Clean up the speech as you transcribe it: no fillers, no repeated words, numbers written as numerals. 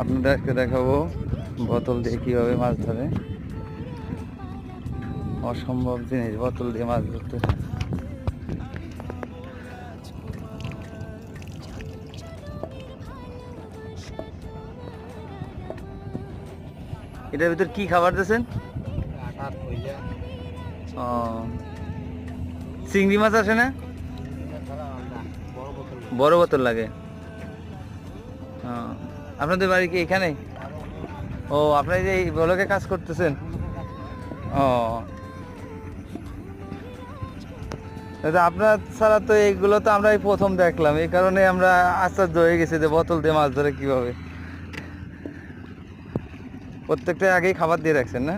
আপনাদেরকে দেখাবো বোতল দিয়ে কীভাবে মাছ ধরে। অসম্ভব জিনিস বোতল দিয়ে মাছ ধরতে। এটার ভিতর কি খাবার দিয়েছেন? ও, চিংড়ি মাছ আসে না? বড় বোতল লাগে। আপনাদের বাড়ি কি এখানে? ও, আপনারা যে এই ব্লকে কাজ করতেছেন? ও, আপনার ছাড়া তো এইগুলো তো আমরা এই প্রথম দেখলাম, এই কারণে আমরা আশ্চর্য হয়ে গেছি যে বোতল দিয়ে মাছ ধরে কিভাবে। প্রত্যেকটা আগেই খাবার দিয়ে রাখছেন না?